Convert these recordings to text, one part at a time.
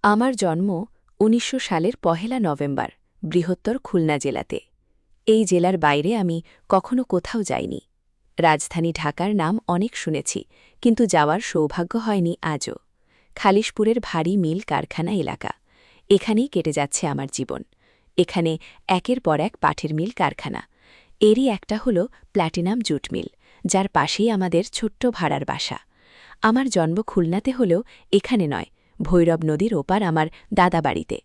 আমার জন্ম ১৯০০ সালের ১ নভেম্বর বৃহত্তর খুলনা জেলাতে। এই জেলার বাইরে আমি কখনো কোথাও যাইনি। রাজধানী ঢাকার নাম অনেক শুনেছি, কিন্তু যাওয়ার সৌভাগ্য হয়নি আজও। খালিশপুরের ভারী মিল কারখানা এলাকা, এখানেই কেটে যাচ্ছে আমার জীবন। এখানে একের পর এক পাটের মিল কারখানা। এরই একটা হল প্ল্যাটিনাম জুট মিল, যার পাশেই আমাদের ছোট্ট ভাড়ার বাসা। আমার জন্ম খুলনাতে হলেও এখানে নয়, ভৈরব নদীর ওপার আমার দাদাবাড়িতে।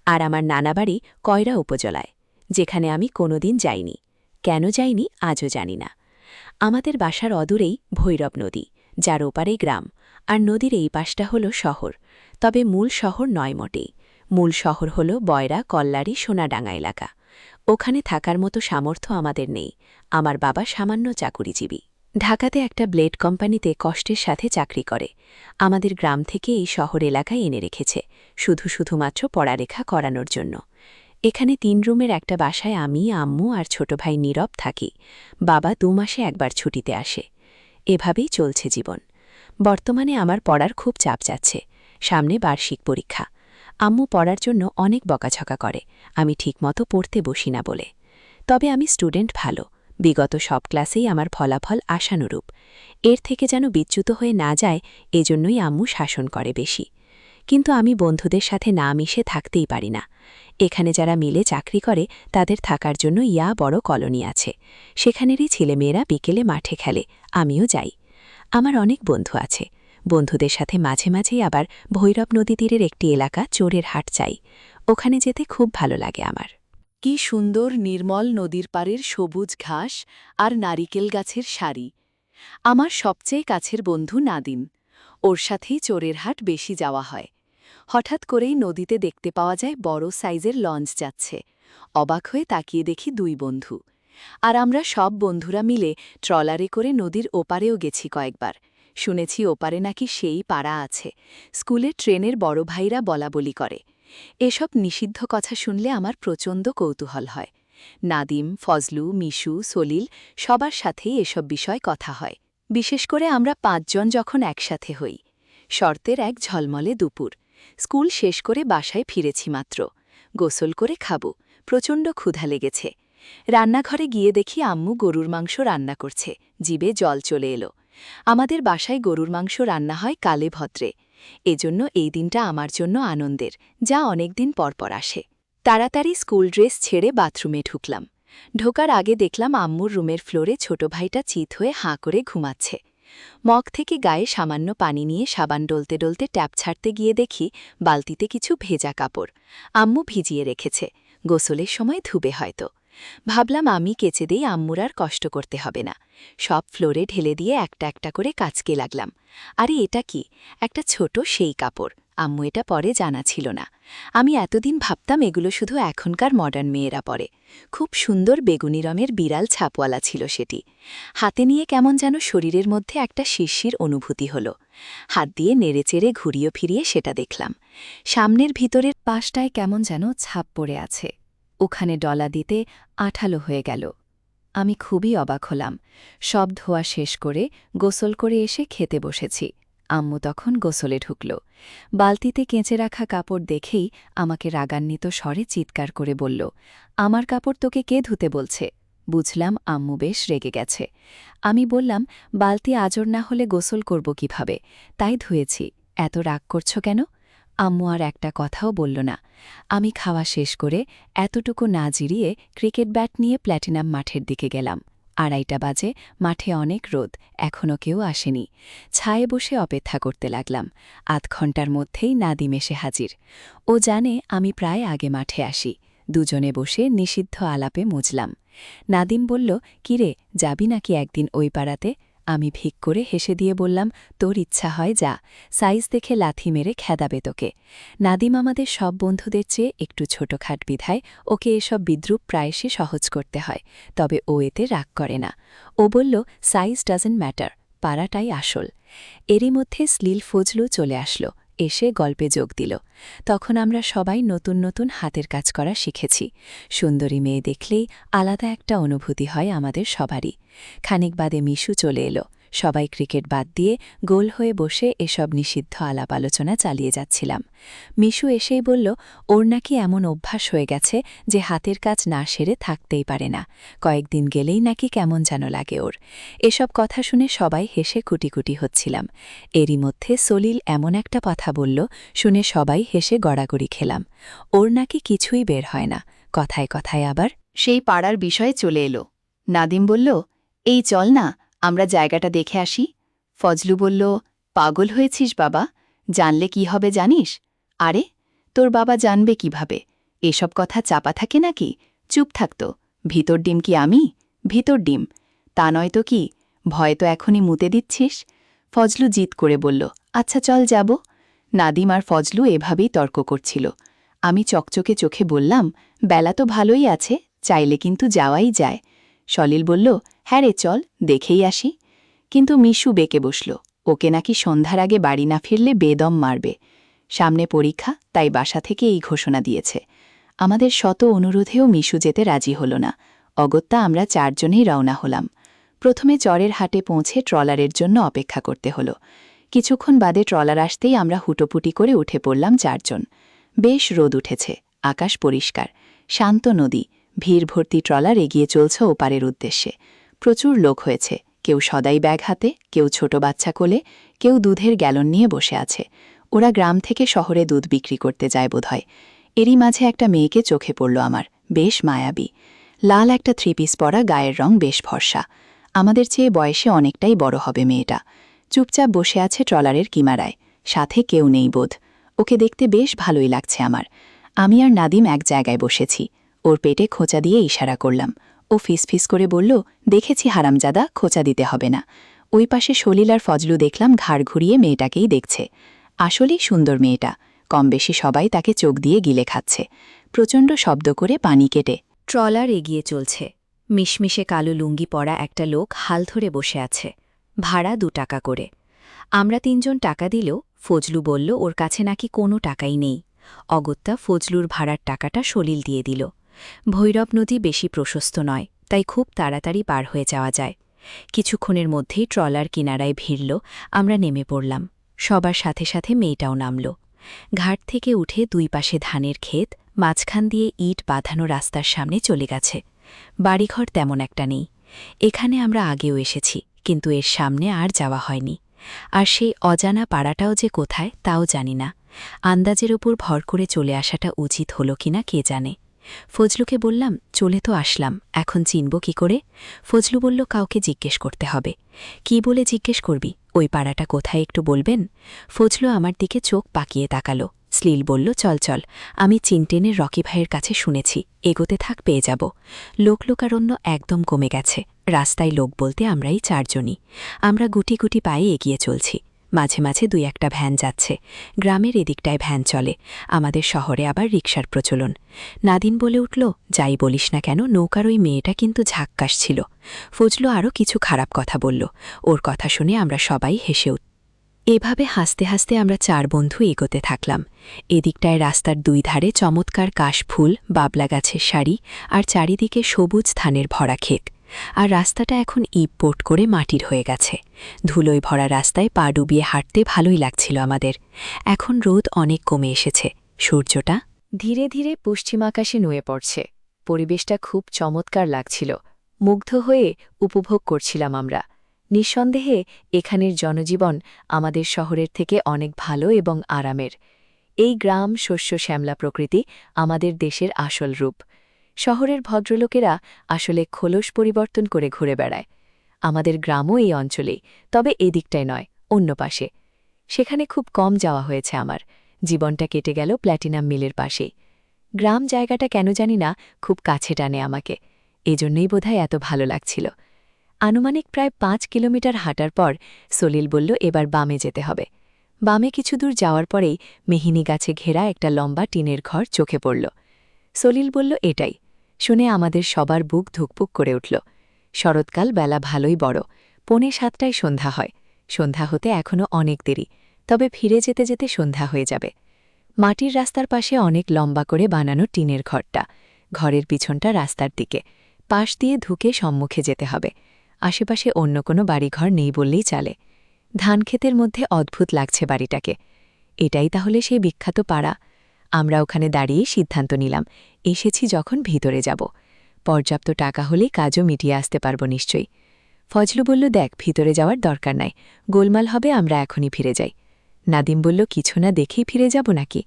আর আমার নানাবাড়ি কয়রা উপজেলায়, যেখানে আমি কোনোদিন যাইনি। কেন যাইনি আজও জানি না। আমাদের বাসার অদূরেই ভৈরব নদী, যার ওপারেই গ্রাম, আর নদীর এই পাশটা হল শহর। তবে মূল শহর নয় মোটেই। মূল শহর হল বয়রা, কল্লারি, সোনাডাঙ্গা এলাকা। ওখানে থাকার মতো সামর্থ্য আমাদের নেই। আমার বাবা সামান্য চাকুরিজীবী, ঢাকাতে একটা ব্লেড কোম্পানিতে কষ্টের সাথে চাকরি করে। আমাদের গ্রাম থেকে এই শহর এলাকায় এনে রেখেছে, শুধুমাত্র পড়ালেখা করানোর জন্য। এখানে ৩ রুমের একটা বাসায় আমি, আম্মু আর ছোট ভাই নীরব থাকি। বাবা ২ মাসে একবার ছুটিতে আসে। এভাবেই চলছে জীবন। বর্তমানে আমার পড়ার খুব চাপ যাচ্ছে। সামনে বার্ষিক পরীক্ষা। আম্মু পড়ার জন্য অনেক বকাঝকা করে, আমি ঠিকমতো পড়তে বসি না বলে। তবে আমি স্টুডেন্ট ভালো, বিগত সব ক্লাসেই আমার ফলাফল আশানুরূপ। এর থেকে যেন বিচ্যুত হয়ে না যায়, এজন্যই আম্মু শাসন করে বেশি। কিন্তু আমি বন্ধুদের সাথে না মিশে থাকতেই পারি না। এখানে যারা মিলে চাকরি করে তাদের থাকার জন্য বড় কলোনি আছে। সেখানেরই ছেলেমেয়েরা বিকেলে মাঠে খেলে, আমিও যাই। আমার অনেক বন্ধু আছে। বন্ধুদের সাথে মাঝে মাঝেই আবার ভৈরব নদী তীরের একটি এলাকা চোরের হাট চাই। ওখানে যেতে খুব ভালো লাগে আমার। কি সুন্দর নির্মল নদীর পাড়ের সবুজ ঘাস আর নারিকেল গাছের সারি। আমার সবচেয়ে কাছের বন্ধু নাদিম। ওর সাথেই চোরের হাট বেশি যাওয়া হয়। হঠাৎ করেই নদীতে দেখতে পাওয়া যায় বড় সাইজের লঞ্চ যাচ্ছে। অবাক হয়ে তাকিয়ে দেখি ২ বন্ধু। আর আমরা সব বন্ধুরা মিলে ট্রলারে করে নদীর ওপারেও গেছি কয়েকবার। শুনেছি ওপারে নাকি সেই পাড়া আছে, স্কুলের ট্রেনের বড় ভাইরা বলাবলি করে। এসব নিষিদ্ধ কথা শুনলে আমার প্রচণ্ড কৌতূহল হয়। নাদিম, ফজলু, মিশু, সলিল সবার সাথেই এসব বিষয় কথা হয়। বিশেষ করে আমরা ৫ জন যখন একসাথে হই। শর্তের এক ঝলমলে দুপুর। স্কুল শেষ করে বাসায় ফিরেছি মাত্র। গোসল করে খাবো, প্রচণ্ড ক্ষুধা লেগেছে। রান্নাঘরে গিয়ে দেখি আম্মু গরুর মাংস রান্না করছে, জিভে জল চলে এলো। আমাদের বাসায় গরুর মাংস রান্না হয় কালে ভদ্রে। এজন্য এই দিনটা আমার জন্য আনন্দের, যা অনেকদিন পরপর আসে। তাড়াতাড়ি স্কুল ড্রেস ছেড়ে বাথরুমে ঢুকলাম। ঢোকার আগে দেখলাম আম্মুর রুমের ফ্লোরে ছোট ভাইটা চিত হয়ে হাঁ করে ঘুমাচ্ছে। মগ থেকে গায়ে সামান্য পানি নিয়ে সাবান ডলতে ডলতে ট্যাপ ছাড়তে গিয়ে দেখি বালতিতে কিছু ভেজা কাপড়। আম্মু ভিজিয়ে রেখেছে, গোসলের সময় ধুবে হয়তো। ভাবলাম আমি কেচে দিই, আম্মুর আর কষ্ট করতে হবে না। সব ফ্লোরে ঢেলে দিয়ে একটা একটা করে কাচকে লাগলাম। আরে এটা কি? একটা ছোট সেই কাপড়। আম্মু এটা পরে জানা ছিল না। আমি এতদিন ভাবতাম এগুলো শুধু এখনকার মডার্ন মেয়েরা পরে। খুব সুন্দর বেগুনি রঙের বিড়াল ছাপওয়ালা ছিল সেটি। হাতে নিয়ে কেমন যেন শরীরের মধ্যে একটা শিরশির অনুভূতি হলো। হাত দিয়ে নেড়েচেড়ে ঘুরিয়ে ফিরিয়ে সেটা দেখলাম। সামনের ভিতরের পাশটায় কেমন যেন ছাপ পড়ে আছে। ওখানে ডলা দিতে আঠালো হয়ে গেল। আমি খুবই অবাক হলাম। সব ধোয়া শেষ করে গোসল করে এসে খেতে বসেছি। আম্মু তখন গোসলে ঢুকল। বালতিতে কেঁচে রাখা কাপড় দেখেই আমাকে রাগান্বিত স্বরে চিৎকার করে বলল, আমার কাপড় তোকে কে ধুতে বলছে? বুঝলাম আম্মু বেশ রেগে গেছে। আমি বললাম, বালতি আজর না হলে গোসল করব কিভাবে, তাই ধুয়েছি। এত রাগ করছো কেন? আম্মু আর একটা কথাও বলল না। আমি খাওয়া শেষ করে এতটুকু না জিরিয়ে ক্রিকেট ব্যাট নিয়ে প্ল্যাটিনাম মাঠের দিকে গেলাম। ২:৩০ বাজে, মাঠে অনেক রোদ, এখনও কেউ আসেনি। ছায়ে বসে অপেক্ষা করতে লাগলাম। ৮ ঘণ্টার মধ্যেই নাদিম এসে হাজির। ও জানে আমি প্রায় আগে মাঠে আসি। দুজনে বসে নিষিদ্ধ আলাপে মজলাম। নাদিম বলল, কিরে, যাবি নাকি একদিন ওই পাড়াতে? আমি ভিক করে হেসে দিয়ে বললাম, তোর ইচ্ছা হয় যা, সাইজ দেখে লাথি মেরে খেদাবে তোকে। নাদিম আমাদের সব বন্ধুদের চেয়ে একটু ছোটখাট বিধায় ওকে এসব বিদ্রূপ প্রায়শই সহজ করতে হয়, তবে ও এতে রাগ করে না। ও বলল, সাইজ ডাজন্ট ম্যাটার, পাড়াটাই আসল। এরই মধ্যে স্লিল ফজলু চলে আসলো, এসে গল্পে যোগ দিল। তখন আমরা সবাই নতুন নতুন হাতের কাজ করা শিখেছি। সুন্দরী মেয়ে দেখলেই আলাদা একটা অনুভূতি হয় আমাদের সবারই। খানিক বাদে মিশু চলে এলো। সবাই ক্রিকেট বাদ দিয়ে গোল হয়ে বসে এসব নিষিদ্ধ আলাপ আলোচনা চালিয়ে যাচ্ছিলাম। মিশু এসেই বলল ওর নাকি এমন অভ্যাস হয়ে গেছে যে হাতের কাজ না সেরে থাকতেই পারে না, কয়েকদিন গেলেই নাকি কেমন যেন লাগে ওর। এসব কথা শুনে সবাই হেসে কুটিকুটি হচ্ছিলাম। এরই মধ্যে সলিল এমন একটা কথা বলল, শুনে সবাই হেসে গড়াগড়ি খেলাম। ওর নাকি কিছুই বের হয় না, কথায় কথায় আবার সেই পাড়ার বিষয়ে চলে এলো। নাদিম বলল, এই চল না, আমরা জায়গাটা দেখে আসি। ফজলু বলল, পাগল হয়েছিস বাবা, জানলে কি হবে জানিস? আরে, তোর বাবা জানবে কিভাবে? এসব কথা চাপা থাকে নাকি? চুপ থাকতো। ভিতর ডিম কি আমি? ভিতর ডিম তা নয় তো কি? ভয় তো এখনই মুতে দিচ্ছিস। ফজলু জিদ করে বলল, আচ্ছা চল যাব। নাদিম আর ফজলু এভাবেই তর্ক করছিল। আমি চকচকে চোখে বললাম, বেলা তো ভালোই আছে, চাইলে কিন্তু যাওয়াই যায়। সলিল বলল, হ্যাঁ রে চল, দেখেই আসি। কিন্তু মিশু বেঁকে বসল, ওকে নাকি সন্ধ্যার আগে বাড়ি না ফিরলে বেদম মারবে। সামনে পরীক্ষা, তাই বাসা থেকে এই ঘোষণা দিয়েছে। আমাদের শত অনুরোধেও মিশু যেতে রাজি হল না। অগত্যা আমরা 4 জনেই রওনা হলাম। প্রথমে চরের হাটে পৌঁছে ট্রলারের জন্য অপেক্ষা করতে হলো। কিছুক্ষণ বাদে ট্রলার আসতেই আমরা হুটোপুটি করে উঠে পড়লাম 4 জন। বেশ রোদ উঠেছে, আকাশ পরিষ্কার, শান্ত নদী, ভিড় ভর্তি ট্রলার এগিয়ে চলছে ওপারের উদ্দেশ্যে। প্রচুর লোক হয়েছে, কেউ সদাই ব্যাগ হাতে, কেউ ছোট বাচ্চা কোলে, কেউ দুধের গ্যালন নিয়ে বসে আছে। ওরা গ্রাম থেকে শহরে দুধ বিক্রি করতে যায় বোধহয়। এরই মাঝে একটা মেয়েকে চোখে পড়ল আমার, বেশ মায়াবী। লাল একটা 3 পিস পরা, গায়ের রং বেশ ফর্সা। আমাদের চেয়ে বয়সে অনেকটাই বড় হবে মেয়েটা। চুপচাপ বসে আছে ট্রলারের কিনারায়, সাথে কেউ নেই বোধ। ওকে দেখতে বেশ ভালোই লাগছে আমার। আমি আর নাদিম এক জায়গায় বসেছি। ওর পেটে খোঁচা দিয়ে ইশারা করলাম। ও ফিসফিস করে বলল, দেখেছি হারামজাদা, খোঁচা দিতে হবে না। ওই পাশে সলিল আর ফজলু দেখলাম ঘাড় ঘুরিয়ে মেয়েটাকেই দেখছে। আসলেই সুন্দর মেয়েটা, কম বেশি সবাই তাকে চোখ দিয়ে গিলে খাচ্ছে। প্রচণ্ড শব্দ করে পানি কেটে ট্রলার এগিয়ে চলছে। মিশমিশে কালো লুঙ্গি পরা একটা লোক হাল ধরে বসে আছে। ভাড়া 2 টাকা করে। আমরা 3 জন টাকা দিলেও ফজলু বলল ওর কাছে নাকি কোনো টাকাই নেই। অগত্যা ফজলুর ভাড়ার টাকাটা সলিল দিয়ে দিল। ভৈরব নদী বেশি প্রশস্ত নয়, তাই খুব তাড়াতাড়ি পার হয়ে যাওয়া যায়। কিছুক্ষণের মধ্যেই ট্রলার কিনারায় ভিড়ল, আমরা নেমে পড়লাম। সবার সাথে সাথে মেয়েটাও নামল। ঘাট থেকে উঠে 2 পাশে ধানের ক্ষেত, মাঝখান দিয়ে ইট বাঁধানো রাস্তার সামনে চলে গেছে। বাড়িঘর তেমন একটা নেই। এখানে আমরা আগেও এসেছি, কিন্তু এর সামনে আর যাওয়া হয়নি। আর সেই অজানা পাড়াটাও যে কোথায় তাও জানি না। আন্দাজের ওপর ভর করে চলে আসাটা উচিত হলো কিনা কে জানে। ফজলুকে বললাম, চলে তো আসলাম, এখন চিনব কি করে? ফজলু বলল, কাউকে জিজ্ঞেস করতে হবে। কি বলে জিজ্ঞেস করবি? ওই পাড়াটা কোথায় একটু বলবেন? ফজলু আমার দিকে চোখ পাকিয়ে তাকালো। স্লিল বলল, চল চল, আমি চিনটেনের রকি ভাইয়ের কাছে শুনেছি, এগোতে থাক পেয়ে যাব। লোকলোকারণ্য একদম কমে গেছে। রাস্তায় লোক বলতে আমরাই 4 জনই। আমরা গুটি গুটি পায়ে এগিয়ে চলছি। মাঝে মাঝে 2-1টা ভ্যান যাচ্ছে। গ্রামের এদিকটায় ভ্যান চলে, আমাদের শহরে আবার রিকশার প্রচলন। নাদিন বলে উঠল, যাই বলিস না কেন, নৌকার ওই মেয়েটা কিন্তু ঝাক্কাস ছিল। ফজলু আরও কিছু খারাপ কথা বলল। ওর কথা শুনে আমরা সবাই হেসে এভাবে হাসতে হাসতে আমরা 4 বন্ধু এগোতে থাকলাম। এদিকটায় রাস্তার 2 ধারে চমৎকার কাশফুল, বাবলা গাছের সারি, আর চারিদিকে সবুজ ধানের ভরা ক্ষেত। আর রাস্তাটা এখন ইট-পোট করে মাটির হয়ে গেছে। ধুলোয় ভরা রাস্তায় পা ডুবিয়ে হাঁটতে ভালোই লাগছিল আমাদের। এখন রোদ অনেক কমে এসেছে, সূর্যটা ধীরে ধীরে পশ্চিমাকাশে নুয়ে পড়ছে। পরিবেশটা খুব চমৎকার লাগছিল। মুগ্ধ হয়ে উপভোগ করছিলাম আমরা। নিঃসন্দেহে এখানের জনজীবন আমাদের শহরের থেকে অনেক ভালো এবং আরামের। এই গ্রাম, শস্য শ্যামলা প্রকৃতি আমাদের দেশের আসল রূপ। শহরের ভদ্রলোকেরা আসলে খোলস পরিবর্তন করে ঘুরে বেড়ায়। আমাদের গ্রামও এই অঞ্চলেই, তবে এদিকটায় নয়, অন্য পাশে। সেখানে খুব কম যাওয়া হয়েছে আমার। জীবনটা কেটে গেল প্ল্যাটিনাম মিলের পাশেই। গ্রাম জায়গাটা কেন জানি না খুব কাছে টানে আমাকে, এজন্যই বোধহয় এত ভালো লাগছিল। আনুমানিক প্রায় 5 কিলোমিটার হাঁটার পর সলিল বলল, এবার বামে যেতে হবে। বামে কিছু দূর যাওয়ার পরেই মেহিনী গাছে ঘেরা একটা লম্বা টিনের ঘর চোখে পড়ল। সলিল বলল, এটাই। শুনে আমাদের সবার বুক ধুকপুক করে উঠল। শরৎকাল, বেলা ভালোই বড়, 6:45টায় সন্ধ্যা হয়। সন্ধ্যা হতে এখনও অনেক দেরি, তবে ফিরে যেতে যেতে সন্ধ্যা হয়ে যাবে। মাটির রাস্তার পাশে অনেক লম্বা করে বানানো টিনের ঘরটা। ঘরের পিছনটা রাস্তার দিকে, পাশ দিয়ে ধুকে সম্মুখে যেতে হবে। আশেপাশে অন্য কোনো বাড়িঘর নেই বললেই চলে। ধানক্ষেতের মধ্যে অদ্ভুত লাগছে বাড়িটাকে। এটাই তাহলে সেই বিখ্যাত পাড়া। আমরা ওখানে দাঁড়িয়ে সিদ্ধান্ত নিলাম, এসেছি যখন ভিতরে যাব। পর্যাপ্ত টাকা হলেই কাজও মিটিয়ে আসতে পারব নিশ্চয়ই। ফজলু বলল, দেখ, ভিতরে যাওয়ার দরকার নাই, গোলমাল হবে, আমরা এখনই ফিরে যাই। নাদিম বলল, কিছু না দেখেই ফিরে যাব নাকি?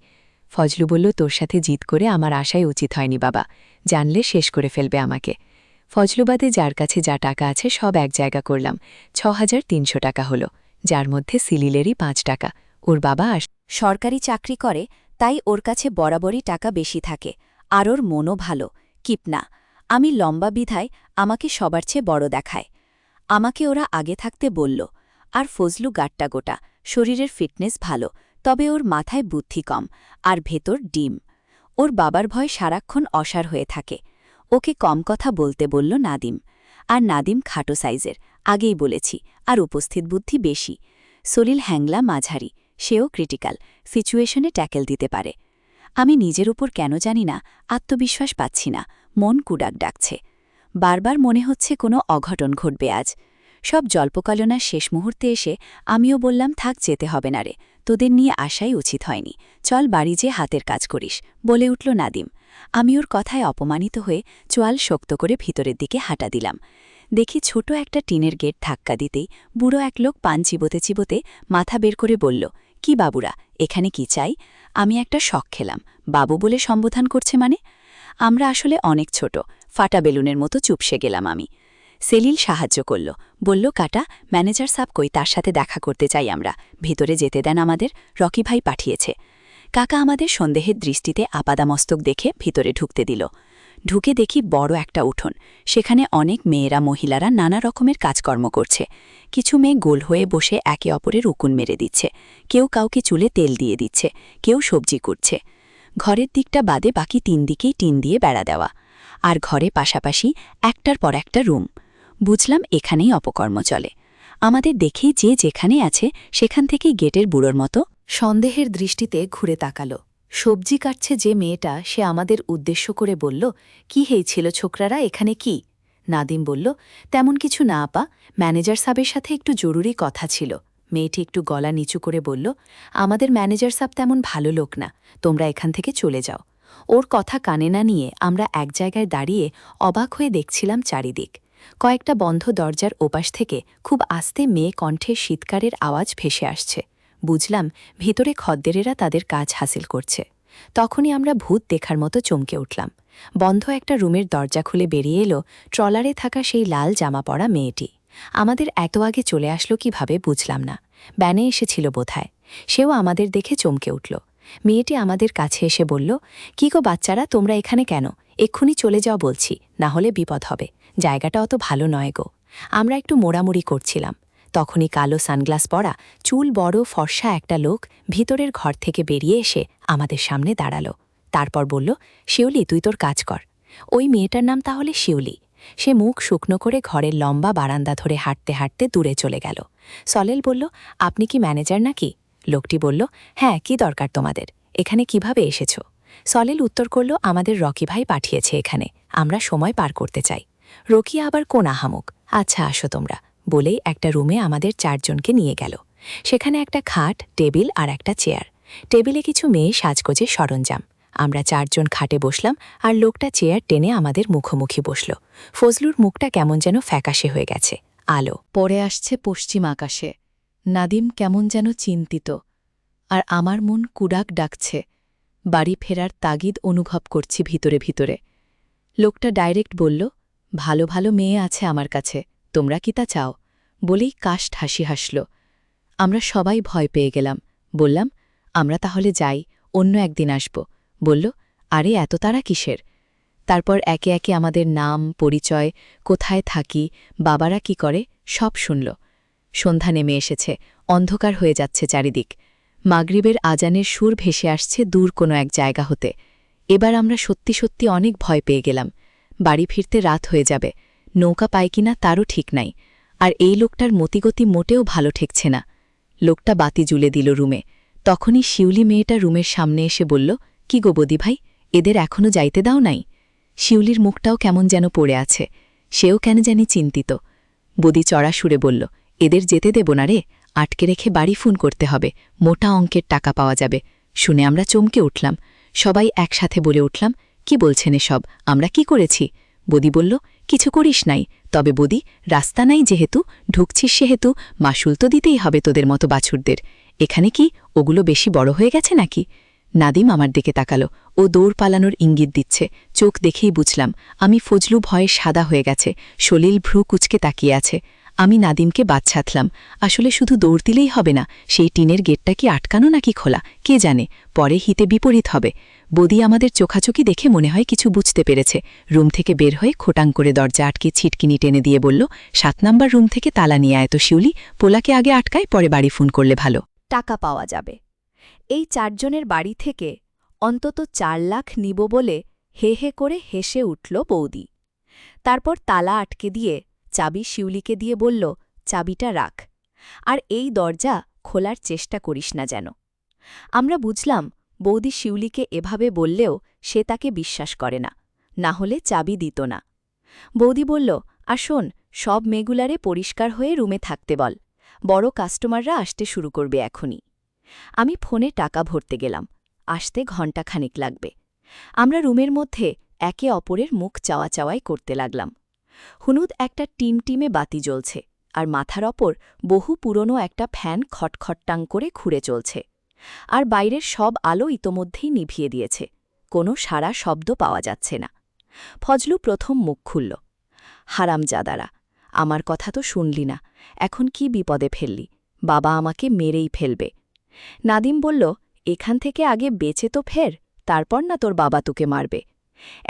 ফজলু বলল, তোর সাথে জিদ করে আমার আশাই উচিত হয়নি বাবা, জানলে শেষ করে ফেলবে আমাকে। ফজলুবাদে যার কাছে যা টাকা আছে সব এক জায়গা করলাম। ৬,৩০০ টাকা হল, যার মধ্যে সিলিলেরই ৫ টাকা। ওর বাবা সরকারি চাকরি করে, তাই ওর কাছে বরাবরই টাকা বেশি থাকে। আর ওর মনও ভালো, কিপনা। আমি লম্বা বিধায় আমাকে সবার চেয়ে বড় দেখায়। আমাকে ওরা আগে থাকতে বলল। আর ফজলু গাট্টা গোটা, শরীরের ফিটনেস ভালো, তবে ওর মাথায় বুদ্ধি কম, আর ভেতর ডিম। ওর বাবার ভয় সারাক্ষণ অসার হয়ে থাকে। ওকে কম কথা বলতে বলল নাদিম। আর নাদিম খাটো সাইজের, আগেই বলেছি, আর উপস্থিত বুদ্ধি বেশি। সলিল হ্যাংলা মাঝারি, সেও ক্রিটিক্যাল সিচুয়েশনে ট্যাকেল দিতে পারে। আমি নিজের উপর কেন জানি না আত্মবিশ্বাস পাচ্ছি না, মন কুডাক ডাকছে। বারবার মনে হচ্ছে কোনো অঘটন ঘটবে আজ। সব জল্পকল্পনার শেষ মুহূর্তে এসে আমিও বললাম, থাক, যেতে হবে না রে, তোদের নিয়ে আসাই উচিত হয়নি, চল বাড়ি যে হাতের কাজ করিস, বলে উঠল নাদিম। আমি ওর কথায় অপমানিত হয়ে চোয়াল শক্ত করে ভিতরের দিকে হাঁটা দিলাম। দেখি ছোট একটা টিনের গেট ধাক্কা দিতেই বুড়ো এক লোক পান চিবোতে চিবোতে মাথা বের করে বলল, কি বাবুরা, এখানে কি চাই? আমি একটা শখ খেলাম, বাবু বলে সম্বোধন করছে মানে? আমরা আসলে অনেক ছোট, ফাটা বেলুনের মতো চুপসে গেলাম আমি। সেলিল সাহায্য করল, বলল, কাটা, ম্যানেজার সাব কই, তার সাথে দেখা করতে চাই আমরা, ভেতরে যেতে দেন আমাদের, রকি ভাই পাঠিয়েছে। কাকা আমাদের সন্দেহের দৃষ্টিতে আপাদামস্তক দেখে ভিতরে ঢুকতে দিল। ঢুকে দেখি বড় একটা উঠোন, সেখানে অনেক মেয়েরা মহিলারা নানা রকমের কাজকর্ম করছে। কিছু মেয়ে গোল হয়ে বসে একে অপরের উকুন মেরে দিচ্ছে, কেউ কাউকে চুলে তেল দিয়ে দিচ্ছে, কেউ সবজি কুটছে। ঘরের দিকটা বাদে বাকি ৩ দিকেই টিন দিয়ে বেড়া দেওয়া, আর ঘরে পাশাপাশি একটার পর একটা রুম। বুঝলাম এখানেই অপকর্ম চলে। আমাদের দেখেই যে যেখানে আছে সেখান থেকেই গেটের বুড়োর মতো সন্দেহের দৃষ্টিতে ঘুরে তাকাল। সবজি কাটছে যে মেয়েটা, সে আমাদের উদ্দেশ্য করে বলল, কি হয়েছিল ছোকরারা, এখানে কি? নাদিম বলল, তেমন কিছু না আপা, ম্যানেজার সাহেবের সাথে একটু জরুরি কথা ছিল। মেয়েটি একটু গলা নিচু করে বলল, আমাদের ম্যানেজার সাহেব তেমন ভালো লোক না, তোমরা এখান থেকে চলে যাও। ওর কথা কানে না নিয়ে আমরা এক জায়গায় দাঁড়িয়ে অবাক হয়ে দেখছিলাম চারিদিক। কয়েকটা বন্ধ দরজার ওপাশ থেকে খুব আস্তে মেয়ে কণ্ঠে শীতকারের আওয়াজ ভেসে আসছে। বুঝলাম ভিতরে খদ্দেরেরা তাদের কাজ হাসিল করছে। তখনই আমরা ভূত দেখার মতো চমকে উঠলাম। বন্ধ একটা রুমের দরজা খুলে বেরিয়ে এলো ট্রলারে থাকা সেই লাল জামা পরা মেয়েটি। আমাদের এত আগে চলে আসলো কিভাবে বুঝলাম না, ব্যানে এসেছিল বোধহয়। সেও আমাদের দেখে চমকে উঠল। মেয়েটি আমাদের কাছে এসে বলল, কি গো বাচ্চারা, তোমরা এখানে কেন? এক্ষুনি চলে যাও বলছি, না হলে বিপদ হবে, জায়গাটা অত ভালো নয় গো। আমরা একটু মোড়ামুড়ি করছিলাম, তখনই কালো সানগ্লাস পরা, চুল বড় ফর্সা একটা লোক ভিতরের ঘর থেকে বেরিয়ে এসে আমাদের সামনে দাঁড়ালো। তারপর বলল, শিউলি, তুই তোর কাজ কর। ওই মেয়েটার নাম তাহলে শিউলি। সে মুখ শুকনো করে ঘরের লম্বা বারান্দা ধরে হাঁটতে হাঁটতে দূরে চলে গেল। সলেল বলল, আপনি কি ম্যানেজার নাকি? লোকটি বলল, হ্যাঁ, কি দরকার তোমাদের, এখানে কিভাবে এসেছ? সলেল উত্তর করল, আমাদের রকি ভাই পাঠিয়েছে এখানে, আমরা সময় পার করতে চাই। রকি আবার কোন আহামুক, আচ্ছা আসো তোমরা, বলেই একটা রুমে আমাদের ৪ জনকে নিয়ে গেল। সেখানে একটা খাট, টেবিল আর একটা চেয়ার। টেবিলে কিছু মেয়ে সাজগোজের সরঞ্জাম। আমরা ৪ জন খাটে বসলাম, আর লোকটা চেয়ার টেনে আমাদের মুখোমুখি বসল। ফজলুর মুখটা কেমন যেন ফ্যাকাশে হয়ে গেছে, আলো পড়ে আসছে পশ্চিম আকাশে। নাদিম কেমন যেন চিন্তিত, আর আমার মন কুডাক ডাকছে। বাড়ি ফেরার তাগিদ অনুভব করছি ভিতরে ভিতরে। লোকটা ডাইরেক্ট বলল, ভালো ভালো মেয়ে আছে আমার কাছে, তোমরা কি তা চাও? বলেই কাষ্ঠ হাসি হাসল। আমরা সবাই ভয় পেয়ে গেলাম। বললাম, আমরা তাহলে যাই, অন্য একদিন আসব। বলল, আরে এত তাড়া কিসের? তারপর একে একে আমাদের নাম, পরিচয়, কোথায় থাকি, বাবারা কি করে, সব শুনল। সন্ধ্যা নেমে এসেছে, অন্ধকার হয়ে যাচ্ছে চারিদিক। মাগরিবের আজানের সুর ভেসে আসছে দূর কোনো এক জায়গা হতে। এবার আমরা সত্যি সত্যি অনেক ভয় পেয়ে গেলাম। বাড়ি ফিরতে রাত হয়ে যাবে, নৌকা পাই কিনা তারও ঠিক নাই। আর এই লোকটার মতিগতি মোটেও ভালো ঠেকছে না। লোকটা বাতি জ্বলে দিল রুমে। তখনই শিউলি মেয়েটা রুমের সামনে এসে বলল, কি গো বদি ভাই, এদের এখনো যাইতে দাও নাই? শিউলির মুখটাও কেমন যেন পড়ে আছে, সেও কেন জানি চিন্তিত। বদি চড়া সুরে বলল, এদের যেতে দেব না রে, আটকে রেখে বাড়ি ফোন করতে হবে, মোটা অঙ্কের টাকা পাওয়া যাবে। শুনে আমরা চমকে উঠলাম, সবাই একসাথে বলে উঠলাম, কি বলছেন এসব, আমরা কি করেছি? বদি বলল, কিছু করিস নাই, তবে বদি, রাস্তা নাই যেহেতু, ঢুকছিস সেহেতু মাসুল তো দিতেই হবে তোদের মতো বাছুরদের। এখানে কি ওগুলো বেশি বড় হয়ে গেছে নাকি? নাদিম আমার দিকে তাকালো, ও দৌড় পালানোর ইঙ্গিত দিচ্ছে। চোখ দেখেই বুঝলাম আমি ফজলু ভয়ে সাদা হয়ে গেছে, সলিল ভ্রু কুচকে তাকিয়ে আছে। আমি নাদিমকে বাচ্চাতলাম, আসলে শুধু দৌড় দিলেই হবে না, সেই টিনের গেটটা কি আটকানো নাকি খোলা কে জানে, পরে হিতে বিপরীত হবে। বদি আমাদের চোখাচোখি দেখে মনে হয় কিছু বুঝতে পেরেছে, রুম থেকে বের হয়ে খোটাং করে দরজা আটকে ছিটকিনি টেনে দিয়ে বলল, 7 নাম্বার রুম থেকে তালা নিয়ে আয় তো শিউলি, পোলাকে আগে আটকায় পরে বাড়ি ফোন করলে ভালো। টাকা পাওয়া যাবে। এই 4 জনের বাড়ি থেকে অন্তত 4 লাখ নিব বলে হে হে করে হেসে উঠল বৌদি। তারপর তালা আটকে দিয়ে চাবি শিউলিকে দিয়ে বলল, চাবিটা রাখ, আর এই দরজা খোলার চেষ্টা করিস না যেন। আমরা বুঝলাম বৌদি শিউলিকে এভাবে বললেও সে তাকে বিশ্বাস করে না, না হলে চাবি দিত না। বৌদি বলল, আর শোন, সব মেগুলারে পরিষ্কার হয়ে রুমে থাকতে বল, বড় কাস্টমাররা আসতে শুরু করবে এখনই। আমি ফোনে টাকা ভরতে গেলাম, আসতে ঘণ্টাখানেক লাগবে। আমরা রুমের মধ্যে একে অপরের মুখ চাওয়া চাওয়াই করতে লাগলাম। হুনুদ একটা টিমটিমে বাতি জ্বলছে, আর মাথার ওপর বহু পুরনো একটা ফ্যান খটখটটাং করে ঘুরে চলছে, আর বাইরের সব আলো ইতোমধ্যেই নিভিয়ে দিয়েছে, কোনো সারা শব্দ পাওয়া যাচ্ছে না। ফজলু প্রথম মুখ খুলল, হারামজাদারা, আমার কথা তো শুনলি না, এখন কি বিপদে ফেললি, বাবা আমাকে মেরেই ফেলবে। নাদিম বলল, এখান থেকে আগে বেঁচে তো ফের, তারপর না তোর বাবা তোকে মারবে।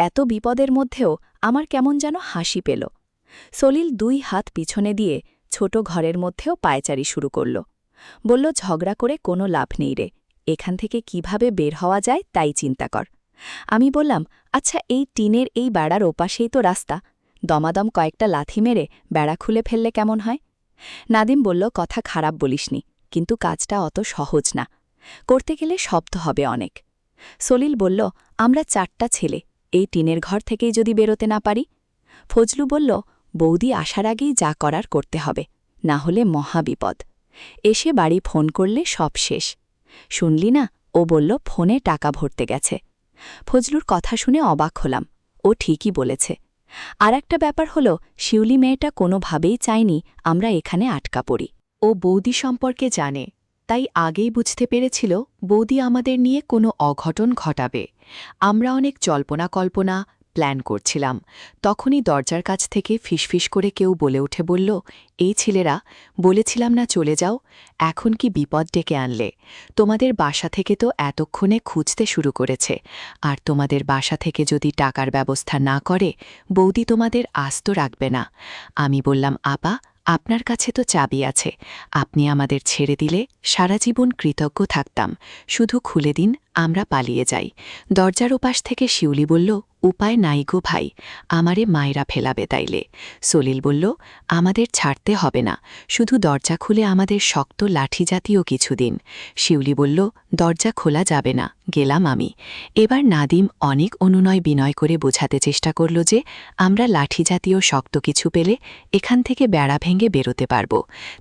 এত বিপদের মধ্যেও আমার কেমন যেন হাসি পেল। সলিল 2 হাত পিছনে দিয়ে ছোট ঘরের মধ্যেও পায়চারি শুরু করল, বলল, ঝগড়া করে কোনো লাভ নেই রে, এখান থেকে কিভাবে বের হওয়া যায় তাই চিন্তা কর। আমি বললাম, আচ্ছা এই টিনের এই বেড়ার ওপাশেই তো রাস্তা, দমাদম কয়েকটা লাথি মেরে বেড়া খুলে ফেললে কেমন হয়? নাদিম বলল, কথা খারাপ বলিসনি, কিন্তু কাজটা অত সহজ না, করতে গেলে শব্দ হবে অনেক। সলিল বলল, আমরা 4টা ছেলে, এই টিনের ঘর থেকেই যদি বেরোতে না পারি? ফজলু বলল, বৌদি আসার আগেই যা করার করতে হবে, না হলে মহাবিপদ, এসে বাড়ি ফোন করলে সব শেষ। শুনলি না, ও বলল ফোনে টাকা ভরতে গেছে। ফজলুর কথা শুনে অবাক হলাম, ও ঠিকই বলেছে। আর একটা ব্যাপার হলো, শিউলি মেয়েটা কোনোভাবেই চায়নি আমরা এখানে আটকা পড়ি। ও বৌদি সম্পর্কে জানে, তাই আগেই বুঝতে পেরেছিল বৌদি আমাদের নিয়ে কোনো অঘটন ঘটাবে। আমরা অনেক জল্পনা কল্পনা প্ল্যান করছিলাম, তখনই দরজার কাছ থেকে ফিসফিস করে কেউ বলে উঠে বলল, এই ছেলেরা, বলেছিলাম না চলে যাও, এখন কি বিপদ ডেকে আনলে? তোমাদের বাসা থেকে তো এতক্ষণে খুঁজতে শুরু করেছে, আর তোমাদের বাসা থেকে যদি টাকার ব্যবস্থা না করে বৌদি তোমাদের আস্ত রাখবে না। আমি বললাম, আপা, আপনার কাছে তো চাবি আছে, আপনি আমাদের ছেড়ে দিলে সারা জীবন কৃতজ্ঞ থাকতাম, শুধু খুলে দিন, আমরা পালিয়ে যাই। দরজার ওপাশ থেকে শিউলি বলল, উপায় নাই গো ভাই, আমারে মায়েরা ফেলাবে তাইলে। সলিল বলল, আমাদের ছাড়তে হবে না, শুধু দরজা খুলে আমাদের শক্ত লাঠি জাতীয় কিছু দিন। শিউলি বলল, দরজা খোলা যাবে না, গেলাম আমি। এবার নাদিম অনেক অনুনয় বিনয় করে বোঝাতে চেষ্টা করল যে আমরা লাঠি জাতীয় শক্ত কিছু পেলে এখান থেকে বেড়া ভেঙে বেরোতে পারব,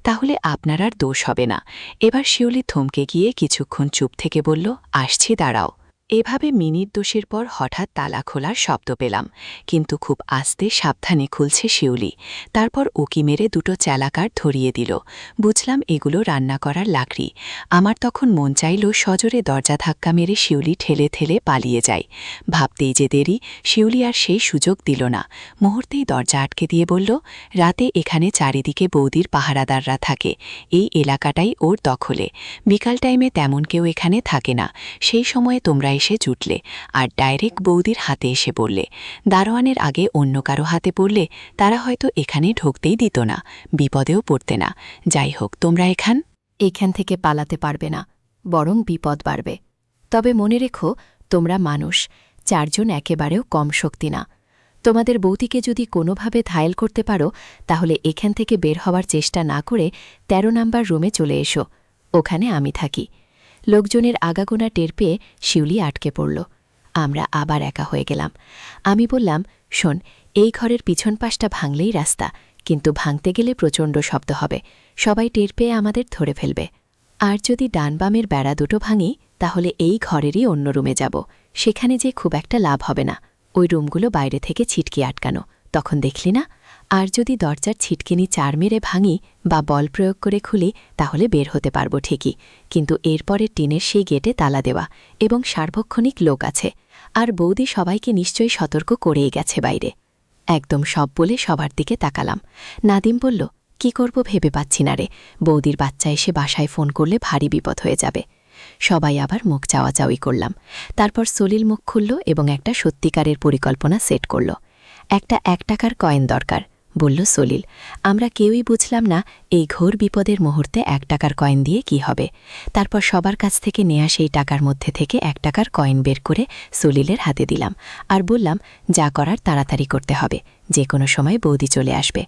তাহলে আপনার আর দোষ হবে না। এবার শিউলি থমকে গিয়ে কিছুক্ষণ চুপ থেকে বলল, আসছি, দাঁড়াও। এভাবে মিনিট 10 পর হঠাৎ তালা খোলার শব্দ পেলাম, কিন্তু খুব আস্তে সাবধানে খুলছে শিউলি। তারপর উকি মেরে 2টো চালাকার ধরিয়ে দিল। বুঝলাম এগুলো রান্না করার লাকড়ি। আমার তখন মন চাইল সজোরে দরজা ধাক্কা মেরে শিউলি ঠেলে ঠেলে পালিয়ে যায়। ভাবতেই যে দেরি, শিউলি আর সেই সুযোগ দিল না, মুহূর্তেই দরজা আটকে দিয়ে বলল, রাতে এখানে চারিদিকে বৌদির পাহারাদাররা থাকে, এই এলাকাটাই ওর দখলে, বিকাল টাইমে তেমন কেউ এখানে থাকে না, সেই সময়ে তোমরা এসে জুটলে, আর ডাইরেক্ট বৌদির হাতে এসে পড়লে। দারোয়ানের আগে অন্য কারো হাতে পড়লে তারা হয়তো এখানে ঢুকতেই দিত না, বিপদেও পড়তে না। যাই হোক, তোমরা এখান থেকে পালাতে পারবে না, বরং বিপদ বাড়বে। তবে মনে রেখো, তোমরা মানুষ, 4 জন একেবারেও কম শক্তি না। তোমাদের বৌদিকে যদি কোনোভাবে ঘায়েল করতে পারো, তাহলে এখান থেকে বের হওয়ার চেষ্টা না করে 13 নাম্বার রুমে চলে এসো, ওখানে আমি থাকি। লোকজনের আগাগোনা টের পেয়ে শিউলি আটকে পড়ল। আমরা আবার একা হয়ে গেলাম। আমি বললাম, শোন, এই ঘরের পিছন পাশটা ভাঙলেই রাস্তা, কিন্তু ভাঙতে গেলে প্রচণ্ড শব্দ হবে, সবাই টের পেয়ে আমাদের ধরে ফেলবে। আর যদি ডান বামের বেড়া দুটো ভাঙি তাহলে এই ঘরেরই অন্য রুমে যাব, সেখানে যে খুব একটা লাভ হবে না, ওই রুমগুলো বাইরে থেকে ছিটকে আটকানো, তখন দেখলি না? আর যদি দরজার ছিটকিনি চার মেরে ভাঙি বা বল প্রয়োগ করে খুলি তাহলে বের হতে পারবো ঠিকই, কিন্তু এরপরে টিনের সেই গেটে তালা দেওয়া এবং সার্বক্ষণিক লোক আছে, আর বৌদি সবাইকে নিশ্চয়ই সতর্ক করেই গেছে বাইরে। একদম সব বলে সবার দিকে তাকালাম। নাদিম বলল, কি করব ভেবে পাচ্ছি না রে, বৌদির বাচ্চা এসে বাসায় ফোন করলে ভারী বিপদ হয়ে যাবে। সবাই আবার মুখ চাওয়াচাওয়ি করলাম। তারপর সলিল মুখ খুলল এবং একটা সত্যিকারের পরিকল্পনা সেট করল। একটা 1 টাকার কয়েন দরকার, বলল সলিল। আমরা কেউই বুঝলাম না এই ঘোর বিপদের মুহূর্তে 1 টাকার কয়েন দিয়ে কি হবে। তারপর সবার কাছ থেকে নেয়া সেই টাকার মধ্যে থেকে 1 টাকার কয়েন বের করে সলিলের হাতে দিলাম আর বললাম, যা করার তাড়াতাড়ি করতে হবে, যে কোনো সময় বৌদি চলে আসবে।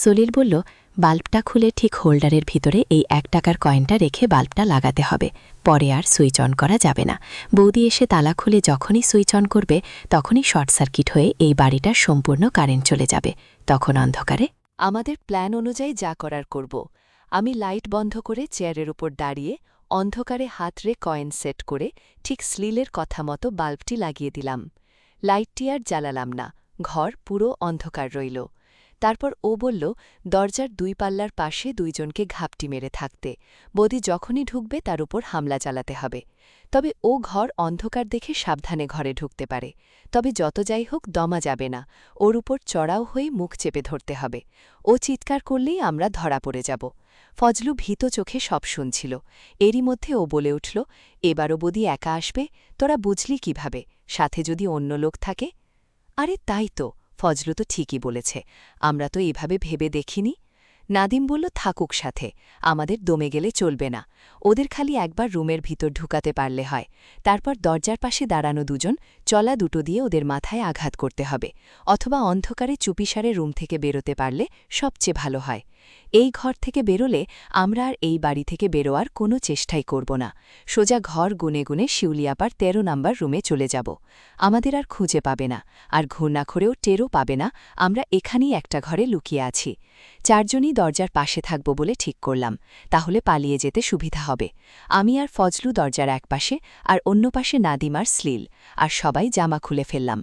সলিল বলল, বাল্বটা খুলে ঠিক হোল্ডারের ভিতরে এই 1 টাকার কয়েনটা রেখে বাল্বটা লাগাতে হবে, পরে আর সুইচ অন করা যাবে না। বৌদি এসে তালা খুলে যখনই সুইচ অন করবে তখনই শর্ট সার্কিট হয়ে এই বাড়িটার সম্পূর্ণ কারেন্ট চলে যাবে, তখন অন্ধকারে আমাদের প্ল্যান অনুযায়ী যা করার করব। আমি লাইট বন্ধ করে চেয়ারের উপর দাঁড়িয়ে অন্ধকারে হাতরে কয়েন সেট করে ঠিক স্লিলের কথা মতো বাল্বটি লাগিয়ে দিলাম। লাইটটি আর জ্বালালাম না, ঘর পুরো অন্ধকার রইল। তারপর ও বলল, দরজার 2 পাল্লার পাশে 2 জনকে ঘাপটি মেরে থাকতে, বৌদি যখনই ঢুকবে তার উপর হামলা চালাতে হবে। তবে ও ঘর অন্ধকার দেখে সাবধানে ঘরে ঢুকতে পারে, তবে যত যাই হোক দমা যাবে না, ওর উপর চড়াও হয়ে মুখ চেপে ধরতে হবে। ও চিৎকার করলেই আমরা ধরা পড়ে যাব। ফজলু ভীত চোখে সব শুনছিল। এরই মধ্যে ও বলে উঠল, এবারও বৌদি একা আসবে, তোরা বুঝলি কিভাবে, সাথে যদি অন্য লোক থাকে? আরে তাই তো, ফজলু তো ঠিকই বলেছে, আমরা তো এভাবে ভেবে দেখিনি। নাদিম বলল, থাকুক সাথে, আমাদের দমে গেলে চলবে না, ওদের খালি একবার রুমের ভিতর ঢুকাতে পারলে হয়। তারপর দরজার পাশে দাঁড়ানো 2 জন চলা দুটো দিয়ে ওদের মাথায় আঘাত করতে হবে, অথবা অন্ধকারে চুপিসারে রুম থেকে বেরোতে পারলে সবচেয়ে ভালো হয়। এই ঘর থেকে বেরোলে আমরা আর এই বাড়ি থেকে বেরোয়ার কোনো চেষ্টাই করব না, সোজা ঘর গুনে গুনে শিউলিয়াপার 13 নম্বর রুমে চলে যাব। আমাদের আর খুঁজে পাবে না, আর ঘূর্ণাক্ষরেও টেরও পাবে না আমরা এখানেই একটা ঘরে লুকিয়ে আছি। 4 জনই দরজার পাশে থাকব বলে ঠিক করলাম, তাহলে পালিয়ে যেতে সুবিধা হবে। আমি আর ফজলু দরজার এক পাশে, আর অন্য পাশে নাদিম আর স্লিল, আর সবাই জামা খুলে ফেললাম।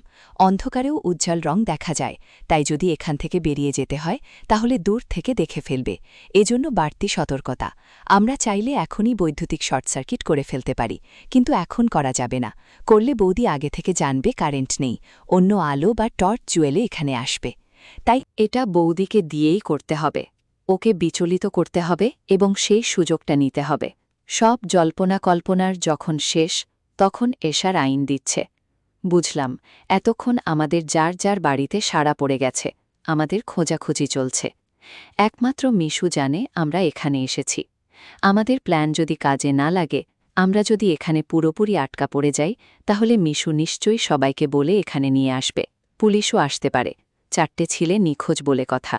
অন্ধকারেও উজ্জ্বল রং দেখা যায়, তাই যদি এখান থেকে বেরিয়ে যেতে হয় তাহলে দূর থেকে দেখে ফেলবে, এজন্য বাড়তি সতর্কতা। আমরা চাইলে এখনই বৈদ্যুতিক শর্ট সার্কিট করে ফেলতে পারি, কিন্তু এখন করা যাবে না, করলে বৌদি আগে থেকে জানবে কারেন্ট নেই, অন্য আলো বা টর্চ জুয়েলে এখানে আসবে। তাই এটা বৌদিকে দিয়েই করতে হবে, ওকে বিচলিত করতে হবে এবং সেই সুযোগটা নিতে হবে। সব জল্পনা কল্পনার যখন শেষ, তখন এশার আইন দিচ্ছে। বুঝলাম, এতক্ষণ আমাদের যার যার বাড়িতে সাড়া পড়ে গেছে, আমাদের খোঁজাখুঁজি চলছে। একমাত্র মিশু জানে আমরা এখানে এসেছি। আমাদের প্ল্যান যদি কাজে না লাগে, আমরা যদি এখানে পুরোপুরি আটকা পড়ে যাই, তাহলে মিশু নিশ্চয়ই সবাইকে বলে এখানে নিয়ে আসবে, পুলিশও আসতে পারে। 4টে ছিলে নিখোঁজ বলে কথা।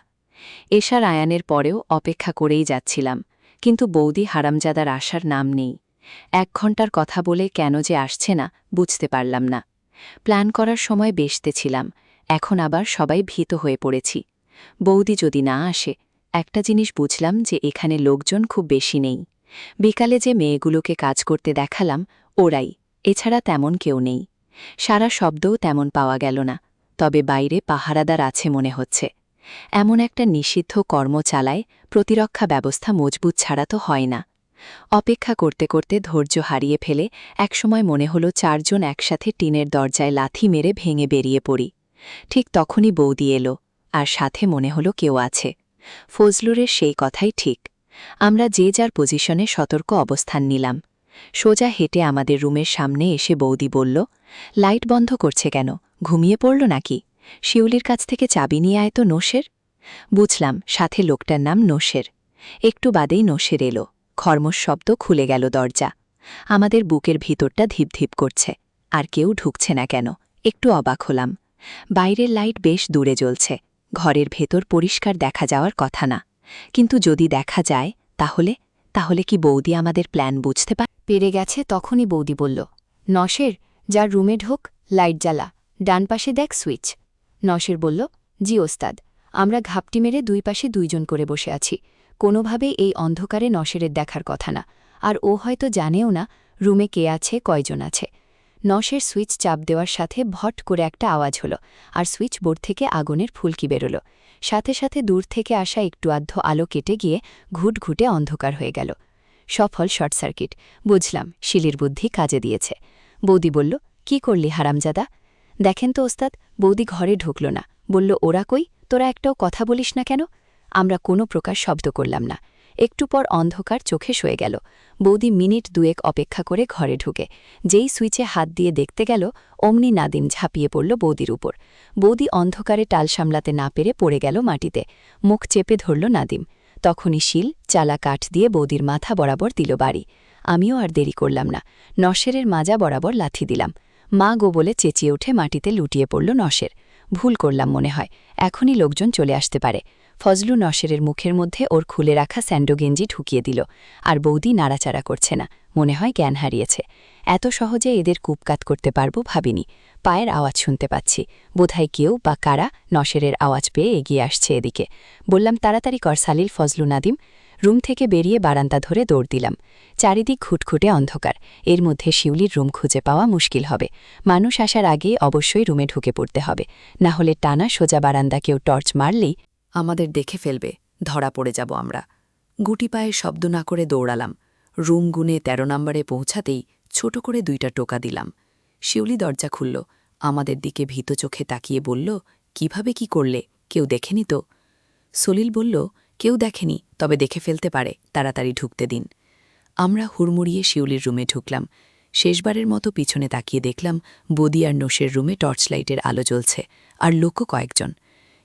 এশার আয়ানের পরেও অপেক্ষা করেই যাচ্ছিলাম, কিন্তু বৌদি হারামজাদার আসার নাম নেই। 1 ঘণ্টার কথা বলে কেন যে আসছে না বুঝতে পারলাম না। প্ল্যান করার সময় বেশতে ছিলাম, এখন আবার সবাই ভীত হয়ে পড়েছি। বৌদি যদি না আসে, একটা জিনিস বুঝলাম যে এখানে লোকজন খুব বেশি নেই। বিকালে যে মেয়েগুলোকে কাজ করতে দেখালাম, ওরাই, এছাড়া তেমন কেউ নেই। সারা শব্দও তেমন পাওয়া গেল না, তবে বাইরে পাহারাদার আছে মনে হচ্ছে। এমন একটা নিষিদ্ধ কর্ম চালায়, প্রতিরক্ষা ব্যবস্থা মজবুত ছাড়া তো হয় না। অপেক্ষা করতে করতে ধৈর্য হারিয়ে ফেলে একসময় মনে হলো 4 জন একসাথে টিনের দরজায় লাথি মেরে ভেঙে বেরিয়ে পড়ি। ঠিক তখনই বৌদি এলো, আর সাথে মনে হলো কেউ আছে। ফজলুরের সেই কথাই ঠিক। আমরা যে যার পজিশনে সতর্ক অবস্থান নিলাম। সোজা হেঁটে আমাদের রুমের সামনে এসে বৌদি বলল, লাইট বন্ধ করছে কেন, ঘুমিয়ে পড়ল নাকি? শিউলির কাছ থেকে চাবি নিয়ে আয় তো নোশের। বুঝলাম সাথে লোকটার নাম নোশের। একটু বাদেই নোশের এলো, খর্মশ শব্দ, খুলে গেল দরজা। আমাদের বুকের ভিতরটা ধিপধিপ করছে, আর কেউ ঢুকছে না কেন, একটু অবাক হলাম। বাইরের লাইট বেশ দূরে জ্বলছে, ঘরের ভেতর পরিষ্কার দেখা যাওয়ার কথা না, কিন্তু যদি দেখা যায় তাহলে কি বৌদি আমাদের প্ল্যান বুঝতে পেরে গেছে? তখনই বৌদি বলল, নশের, যার রুমে ঢোক, লাইট জ্বালা, ডান পাশে দেখ সুইচ। নশের বলল, জি ওস্তাদ। আমরা ঘাপটি মেরে দুই পাশে দুইজন করে বসে আছি। কোনোভাবে এই অন্ধকারে নশেরের দেখার কথা না, আর ও হয়তো জানেও না রুমে কে আছে, কয়জন আছে। নশের সুইচ চাপ দেওয়ার সাথে ভট করে একটা আওয়াজ হলো, আর সুইচ বোর্ড থেকে আগুনের ফুলকি বেরোল। সাথে সাথে দূর থেকে আসা একটু আধ আলো কেটে গিয়ে ঘুটঘুটে অন্ধকার হয়ে গেল। সফল শর্ট সার্কিট। বুঝলাম শিলির বুদ্ধি কাজে দিয়েছে। বৌদি বলল, কি করলি হারামজাদা? দেখেন তো ওস্তাদ, বৌদি ঘরে ঢুকল না, বলল, ওরা কই, তোরা একটাও কথা বলিস না কেন? আমরা কোনো প্রকার শব্দ করলাম না। একটু পর অন্ধকার চোখে শুয়ে গেল। বৌদি মিনিট দুয়েক অপেক্ষা করে ঘরে ঢুকে যেই সুইচে হাত দিয়ে দেখতে গেল, অমনি নাদিম ঝাঁপিয়ে পড়ল বৌদির উপর। বৌদি অন্ধকারে টাল সামলাতে না পেরে পড়ে গেল মাটিতে। মুখ চেপে ধরল নাদিম। তখনই শিল চালা কাঠ দিয়ে বৌদির মাথা বরাবর দিল বাড়ি। আমিও আর দেরি করলাম না, নশেরের মাজা বরাবর লাথি দিলাম। মা গো বলে চেঁচিয়ে উঠে মাটিতে লুটিয়ে পড়ল নশের। ভুল করলাম মনে হয়, এখনই লোকজন চলে আসতে পারে। ফজলু নশেরের মুখের মধ্যে ওর খুলে রাখা স্যান্ডো গেঞ্জি ঢুকিয়ে দিল, আর বৌদি নাড়াচাড়া করছে না, মনে হয় জ্ঞান হারিয়েছে। এত সহজে এদের কূপকাত করতে পারবো ভাবিনি। পায়ের আওয়াজ শুনতে পাচ্ছি, বোধহয় কেউ বা কারা নশেরের আওয়াজ পেয়ে এগিয়ে আসছে এদিকে। বললাম, তাড়াতাড়ি কর সালিল, ফজলু, নাদিম। রুম থেকে বেরিয়ে বারান্দা ধরে দৌড় দিলাম। চারিদিক খুটখুটে অন্ধকার, এর মধ্যে শিউলির রুম খুঁজে পাওয়া মুশকিল হবে। মানুষ আসার আগে অবশ্যই রুমে ঢুকে পড়তে হবে, না হলে টানা সোজা বারান্দা কেউ টর্চ মারলেই আমাদের দেখে ফেলবে, ধরা পড়ে যাব আমরা। গুটি পায়ে শব্দ না করে দৌড়ালাম। রুম গুনে ১৩ নম্বরে পৌঁছাতেই ছোট করে ২টা টোকা দিলাম। শিউলি দরজা খুলল, আমাদের দিকে ভীত চোখে তাকিয়ে বলল, কিভাবে কি করলে, কেউ দেখেনি তো? সলিল বলল, কেউ দেখেনি, তবে দেখে ফেলতে পারে, তাড়াতাড়ি ঢুকতে দিন। আমরা হুড়মুড়িয়ে শিউলির রুমে ঢুকলাম। শেষবারের মতো পিছনে তাকিয়ে দেখলাম বদি আর নোশের রুমে টর্চ লাইটের আলো জ্বলছে, আর লোকও কয়েকজন।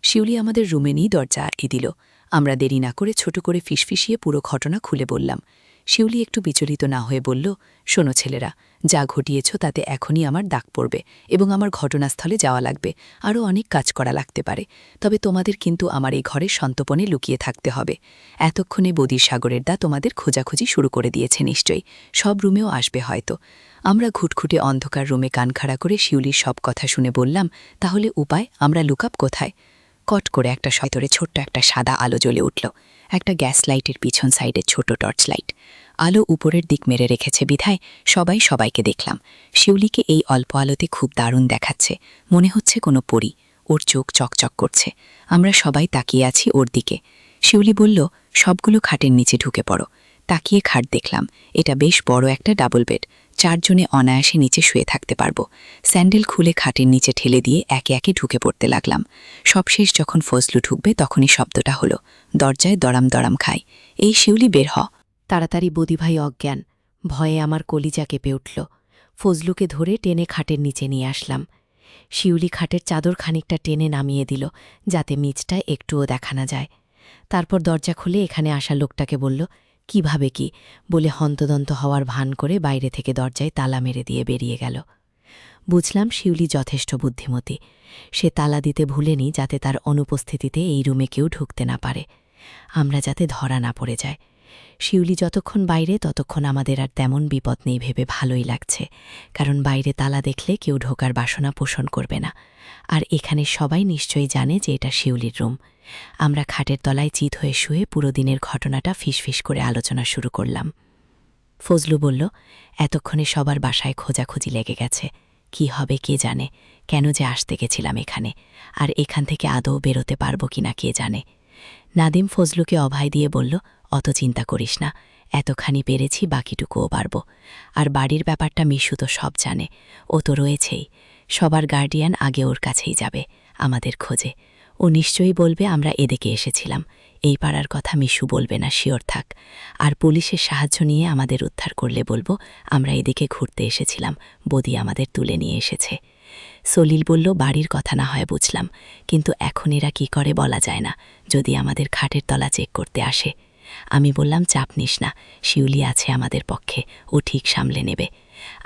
শিউলি আমাদের রুমে নিয়ে দরজা আটকে দিল। আমরা দেরি না করে ছোট করে ফিসফিসিয়ে পুরো ঘটনা খুলে বললাম। শিউলি একটু বিচলিত না হয়ে বলল, শোনো ছেলেরা, যা ঘটিয়েছ তাতে এখনই আমার দাগ পড়বে এবং আমার ঘটনাস্থলে যাওয়া লাগবে, আরও অনেক কাজ করা লাগতে পারে। তবে তোমাদের কিন্তু আমার এই ঘরে সন্তপনে লুকিয়ে থাকতে হবে। এতক্ষণে বদির সাগরের দা তোমাদের খোঁজাখুঁজি শুরু করে দিয়েছে নিশ্চয়ই, সব রুমেও আসবে হয়তো। আমরা ঘুটঘুটে অন্ধকার রুমে কান খাড়া করে শিউলির সব কথা শুনে বললাম, তাহলে উপায়, আমরা লুকআপ কোথায়? কট করে একটা শয়তরে ছোট্ট একটা সাদা আলো জ্বলে উঠল। একটা গ্যাস লাইটের পিছন সাইডে ছোট টর্চ লাইট। আলো উপরের দিক মেরে রেখেছে বিধায় সবাই সবাইকে দেখলাম। শিউলিকে এই অল্প আলোতে খুব দারুণ দেখাচ্ছে, মনে হচ্ছে কোনো পরী। ওর চোখ চকচক করছে। আমরা সবাই তাকিয়ে আছি ওর দিকে। শিউলি বলল, সবগুলো খাটের নিচে ঢুকে পড়ো। তাকিয়ে খাট দেখলাম, এটা বেশ বড় একটা ডাবল বেড, 4 জনে অনায়াসে নিচে শুয়ে থাকতে পারবো। স্যান্ডেল খুলে খাটের নিচে ঠেলে দিয়ে একে একে ঢুকে পড়তে লাগলাম। সবশেষ যখন ফজলু ঢুকবে তখনই শব্দটা হলো, দরজায় দড়াম দড়াম খাই। এই শিউলি, বের হ। তাড়াতাড়ি বদিভাই অজ্ঞান। ভয়ে আমার কলিজা কেঁপে উঠল। ফজলুকে ধরে টেনে খাটের নিচে নিয়ে আসলাম। শিউলি খাটের চাদর খানিকটা টেনে নামিয়ে দিল, যাতে মিচটা একটুও দেখা না যায়। তারপর দরজা খুলে এখানে আসা লোকটাকে বলল, কিভাবে কি, বলে হন্তদন্ত হওয়ার ভান করে বাইরে থেকে দরজায় তালা মেরে দিয়ে বেরিয়ে গেল। বুঝলাম শিউলি যথেষ্ট বুদ্ধিমতী। সে তালা দিতে ভুলেনি যাতে তার অনুপস্থিতিতে এই রুমে কেউ ঢুকতে না পারে, আমরা যাতে ধরা না পড়ে যায়। শিউলি যতক্ষণ বাইরে ততক্ষণ আমাদের আর তেমন বিপদ নেই ভেবে ভালোই লাগছে, কারণ বাইরে তালা দেখলে কেউ ঢোকার বাসনা পোষণ করবে না। আর এখানে সবাই নিশ্চয়ই জানে যে এটা শিউলির রুম। আমরা খাটের তলায় চিত হয়ে শুয়ে পুরো দিনের ঘটনাটা ফিসফিস করে আলোচনা শুরু করলাম। ফজলু বলল, এতক্ষণে সবার বাসায় খোঁজাখুঁজি লেগে গেছে। কি হবে কে জানে, কেন যে আসতে গেছিলাম এখানে, আর এখান থেকে আদৌ বেরোতে পারবো কিনা কে জানে। নাদিম ফজলুকে অভয় দিয়ে বলল, অত চিন্তা করিস না, এতখানি পেরেছি, বাকিটুকুও পারব। আর বাড়ির ব্যাপারটা মিশু তো সব জানে, ও তো রয়েছেই। সবার গার্ডিয়ান আগে ওর কাছেই যাবে আমাদের খোঁজে। ও নিশ্চয়ই বলবে আমরা এদিকে এসেছিলাম। এই পাড়ার কথা মিশু বলবে না, শিওর থাক। আর পুলিশের সাহায্য নিয়ে আমাদের উদ্ধার করলে বলবো আমরা এদিকে ঘুরতে এসেছিলাম, বদি আমাদের তুলে নিয়ে এসেছে। সলিল বলল, বাড়ির কথা না হয় বুঝলাম, কিন্তু এখন এরা কি করে বলা যায় না, যদি আমাদের খাটের তলা চেক করতে আসে। আমি বললাম, চাপ নিস না, শিউলি আছে আমাদের পক্ষে, ও ঠিক সামলে নেবে।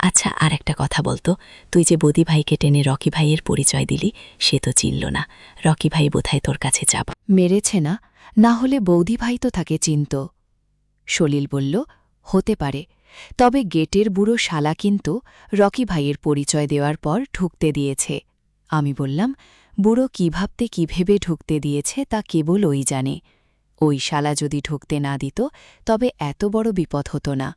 আচ্ছা, আর একটা কথা বলতো, তুই যে বদি ভাইকে টেনে রকি ভাইয়ের পরিচয় দিলি, সে তো চিনল না। রকি ভাই বোধহয় তোর কাছে চাপ মেরেছে না, না হলে বৌদি ভাই তো তাকে চিনত। সলিল বলল, হতে পারে, তবে গেটের বুড়ো শালা কিন্তু রকি ভাইয়ের পরিচয় দেওয়ার পর ঢুকতে দিয়েছে। আমি বললাম, বুড়ো কি ভাবতে কি ভেবে ঢুকতে দিয়েছে তা কেবল ওই জানে। ওই শালা যদি ঢুকতে না দিত তবে এত বড় বিপদ হতো না।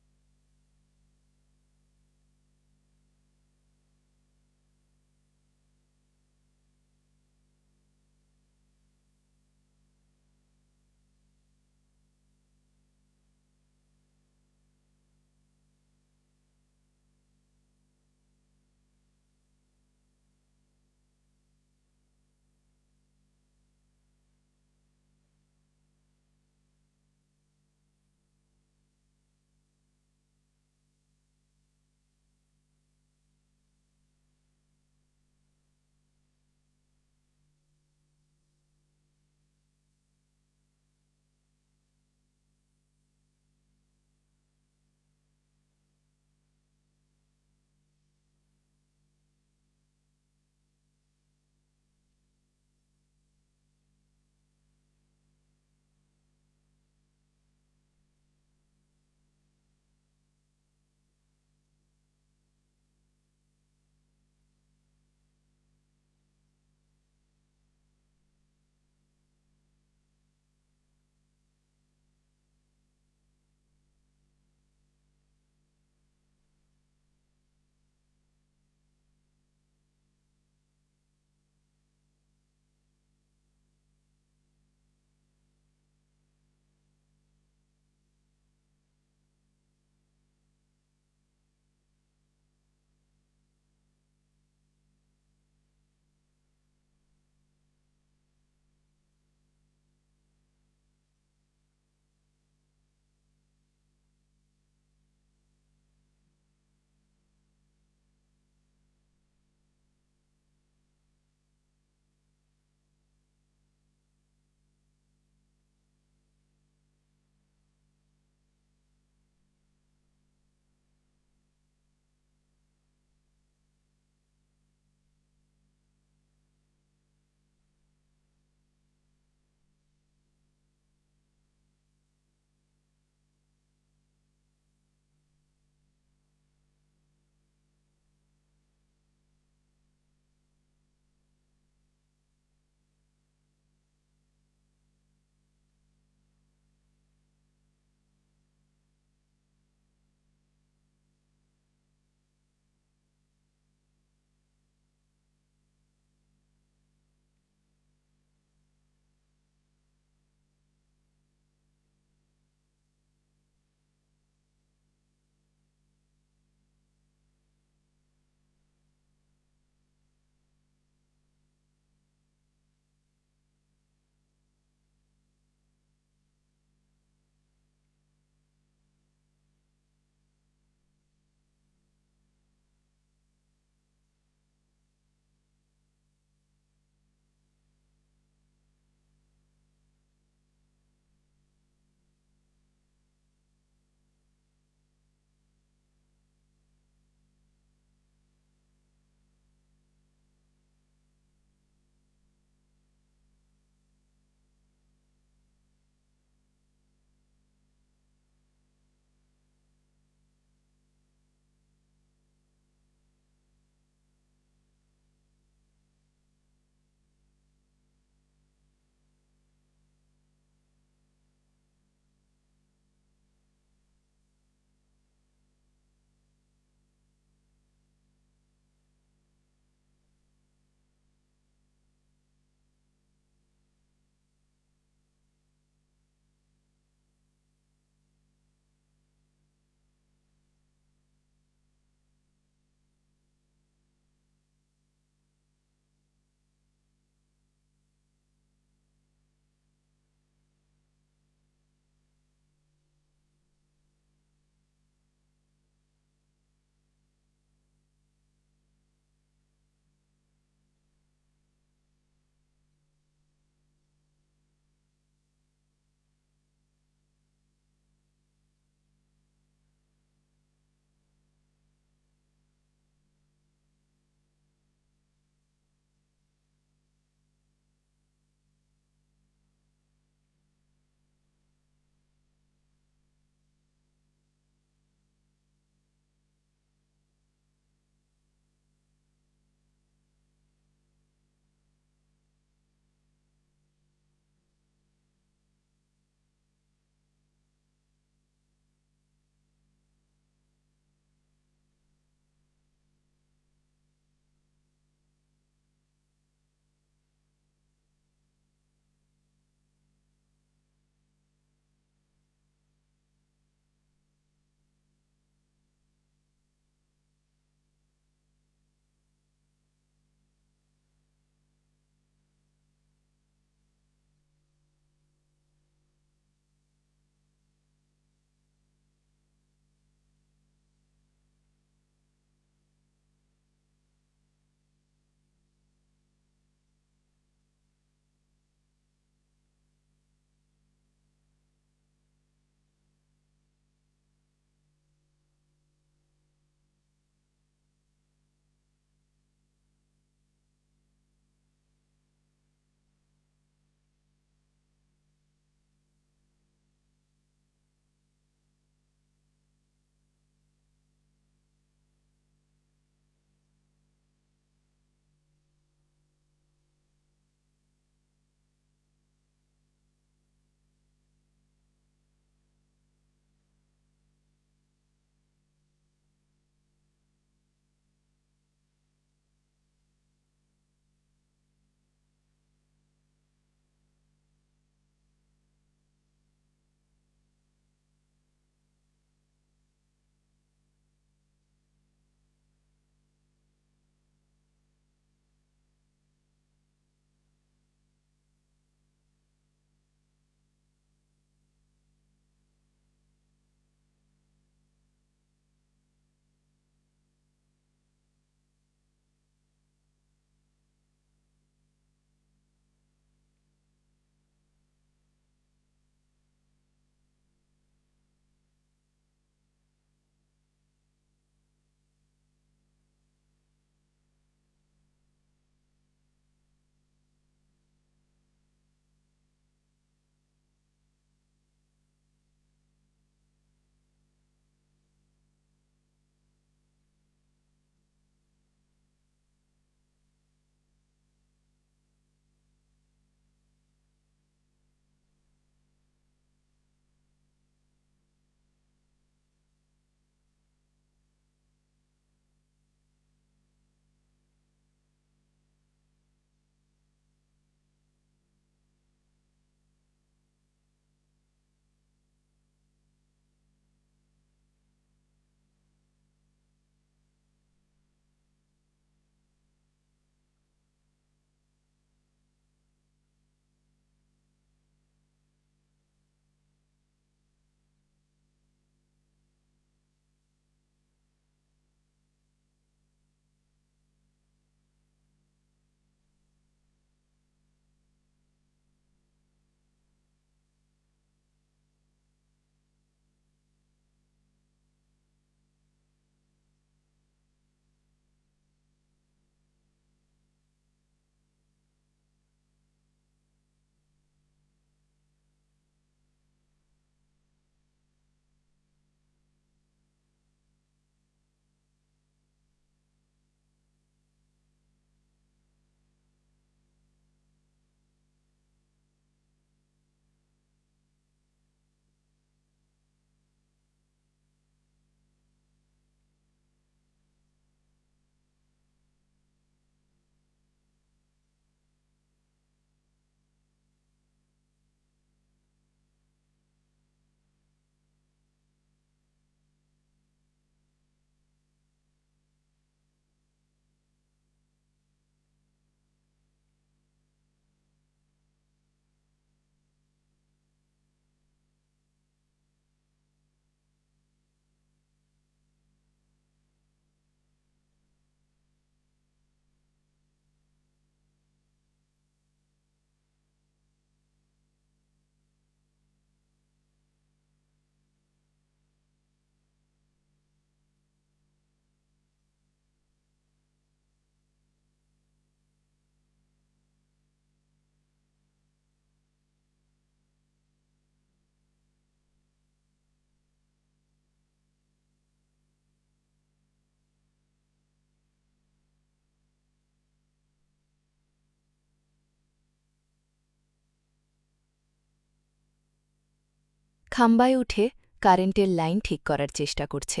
খাম্বায় উঠে কারেন্টের লাইন ঠিক করার চেষ্টা করছে।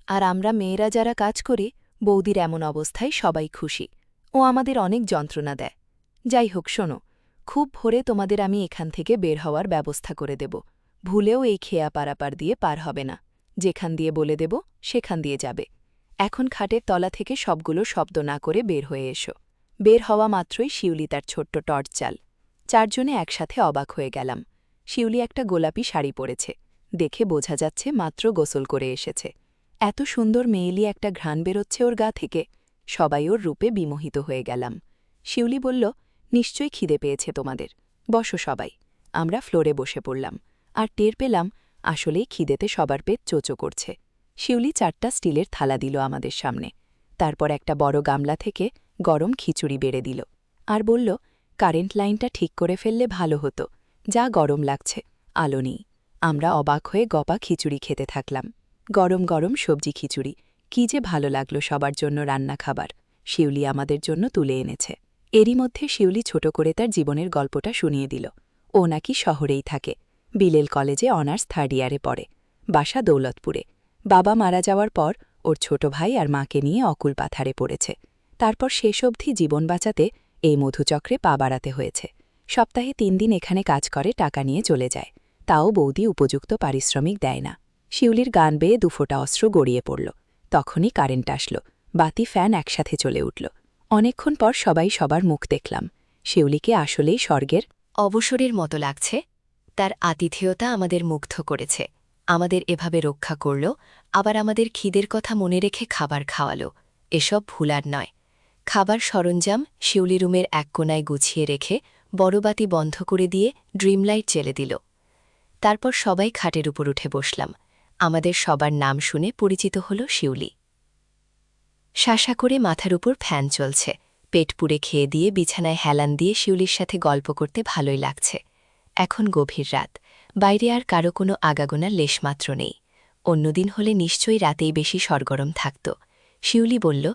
আর আমরা মেয়েরা যারা কাজ করি, বৌদির এমন অবস্থায় সবাই খুশি। ও আমাদের অনেক যন্ত্রণা দেয়। যাই হোক, শোনো, খুব ভোরে তোমাদের আমি এখান থেকে বের হওয়ার ব্যবস্থা করে দেব। ভুলেও এই খেয়া পারাপার দিয়ে পার হবে না। যেখান দিয়ে বলে দেব সেখান দিয়ে যাবে। এখন খাটের তলা থেকে সবগুলো শব্দ না করে বের হয়ে এসো। বের হওয়া মাত্রই শিউলি তার ছোট্ট টর্চ চাল। চারজনে একসাথে অবাক হয়ে গেলাম। শিউলি একটা গোলাপি শাড়ি পরেছে। দেখে বোঝা যাচ্ছে মাত্র গোসল করে এসেছে। এত সুন্দর মেয়েলি একটা ঘ্রাণ বেরোচ্ছে ওর গা থেকে। সবাই ওর রূপে বিমোহিত হয়ে গেলাম। শিউলি বলল, নিশ্চয়ই খিদে পেয়েছে তোমাদের, বসো সবাই। আমরা ফ্লোরে বসে পড়লাম, আর টের পেলাম আসলেই খিদেতে সবার পেট চোচো করছে। শিউলি 4টা স্টিলের থালা দিল আমাদের সামনে। তারপর একটা বড় গামলা থেকে গরম খিচুড়ি বেড়ে দিল, আর বলল, কারেন্ট লাইনটা ঠিক করে ফেললে ভালো হতো, যা গরম লাগছে, আলো নেই। আমরা অবাক হয়ে গপা খিচুড়ি খেতে থাকলাম। গরম গরম সবজি খিচুড়ি, কি যে ভালো লাগলো সবার জন্য রান্না খাবার। শিউলি আমাদের জন্য তুলে এনেছে। এরই মধ্যে শিউলি ছোট করে তার জীবনের গল্পটা শুনিয়ে দিল। ও নাকি শহরেই থাকে, বিলেল কলেজে অনার্স 3rd ইয়ারে পড়ে, বাসা দৌলতপুরে। বাবা মারা যাওয়ার পর ওর ছোট ভাই আর মাকে নিয়ে অকুল পাথারে পড়েছে। তারপর শেষ অবধি জীবন বাঁচাতে এই মধুচক্রে পা বাড়াতে হয়েছে। সপ্তাহে 3 দিন এখানে কাজ করে টাকা নিয়ে চলে যায়, তাও বৌদি উপযুক্ত পারিশ্রমিক দেয় না। শিউলির গান বেয়ে 2 ফোঁটা অস্ত্র গড়িয়ে পড়ল। তখনই কারেন্ট আসলো, বাতি ফ্যান একসাথে চলে উঠল। অনেকক্ষণ পর সবাই সবার মুখ দেখলাম। শিউলিকে আসলেই স্বর্গের অবসরের মতো লাগছে। তার আতিথেয়তা আমাদের মুগ্ধ করেছে। আমাদের এভাবে রক্ষা করল, আবার আমাদের খিদের কথা মনে রেখে খাবার খাওয়ালো। এসব ভুলার নয়। খাবার সরঞ্জাম শিউলি রুমের এক কোনায় গুছিয়ে রেখে বড়বাতি বন্ধ করে দিয়ে ড্রিমলাইট জ্বেলে দিল। তারপর সবাই খাটের উপর উঠে বসলাম। আমাদের সবার নাম শুনে পরিচিত হল শিউলি। শাসা করে মাথার উপর ফ্যান চলছে। পেট পুড়ে খেয়ে দিয়ে বিছানায় হেলান দিয়ে শিউলির সাথে গল্প করতে ভালোই লাগছে। এখন গভীর রাত, বাইরে আর কারো কোনো আগাগোনা লেশমাত্র নেই। অন্যদিন হলে নিশ্চয়ই রাতেই বেশি সরগরম থাকত। শিউলি বলল,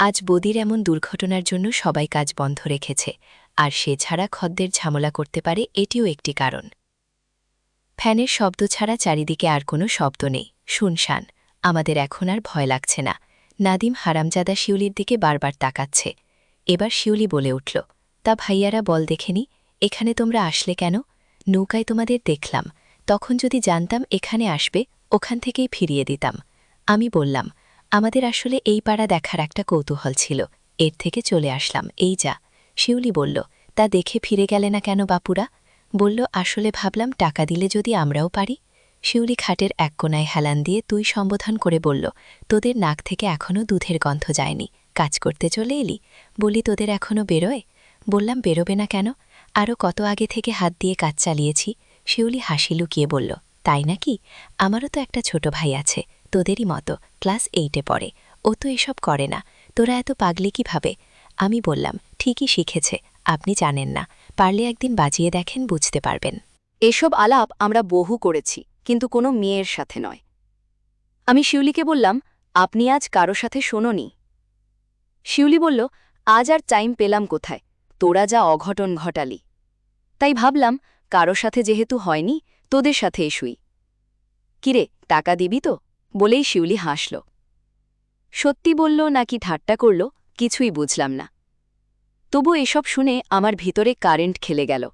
আজ বদির এমন দুর্ঘটনার জন্য সবাই কাজ বন্ধ রেখেছে, আর সে ছাড়া খদ্দের ঝামেলা করতে পারে, এটিও একটি কারণ। ফ্যানের শব্দ ছাড়া চারিদিকে আর কোনো শব্দ নেই, শুনশান। আমাদের এখন আর ভয় লাগছে না। নাদিম হারামজাদা শিউলির দিকে বারবার তাকাচ্ছে। এবার শিউলি বলে উঠল, তা ভাইয়ারা বল দেখেনি, এখানে তোমরা আসলে কেন? নৌকায় তোমাদের দেখলাম, তখন যদি জানতাম এখানে আসবে, ওখান থেকেই ফিরিয়ে দিতাম। আমি বললাম, আমাদের আসলে এই পাড়া দেখার একটা কৌতূহল ছিল, এর থেকে চলে আসলাম, এই যা। শিউলি বলল, তা দেখে ফিরে গেলে না কেন বাপুরা? বলল, আসলে ভাবলাম টাকা দিলে যদি আমরাও পারি। শিউলি খাটের এক কোনায় হেলান দিয়ে তুই সম্বোধন করে বলল, তোদের নাক থেকে এখনও দুধের গন্ধ যায়নি, কাজ করতে চলে এলি? বলি, তোদের এখনও বেরোয়? বললাম, বেরোবে না কেন, আরও কত আগে থেকে হাত দিয়ে কাজ চালিয়েছি। শিউলি হাসি লুকিয়ে বলল, তাই নাকি? আমারও তো একটা ছোট ভাই আছে, তোদেরই মতো, ক্লাস 8-এ পড়ে। ও তো এসব করে না, তোরা এত পাগলি কিভাবে? আমি বললাম, ঠিকই শিখেছে, আপনি জানেন না, পারলে একদিন বাজিয়ে দেখেন, বুঝতে পারবেন। এসব আলাপ আমরা বহু করেছি, কিন্তু কোনো মেয়ের সাথে নয়। আমি শিউলিকে বললাম, আপনি আজ কারো সাথে শোনোনি? শিউলি বলল, আজ আর টাইম পেলাম কোথায়, তোরা যা অঘটন ঘটালি। তাই ভাবলাম, কারো সাথে যেহেতু হয়নি, তোদের সাথেই শুই। কিরে, টাকা দিবি তো? বলেই শিউলি হাসল। সত্যি বলল নাকি ঠাট্টা করল, কিছুই বুঝলাম না। তবু এসব শুনে আমার ভিতরে কারেন্ট খেলে গেল।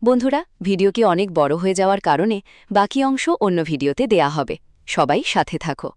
বন্ধুরা, ভিডিওটি অনেক বড় হয়ে যাওয়ার কারণে বাকি অংশ অন্য ভিডিওতে দেয়া হবে। সবাই সাথে থাকো।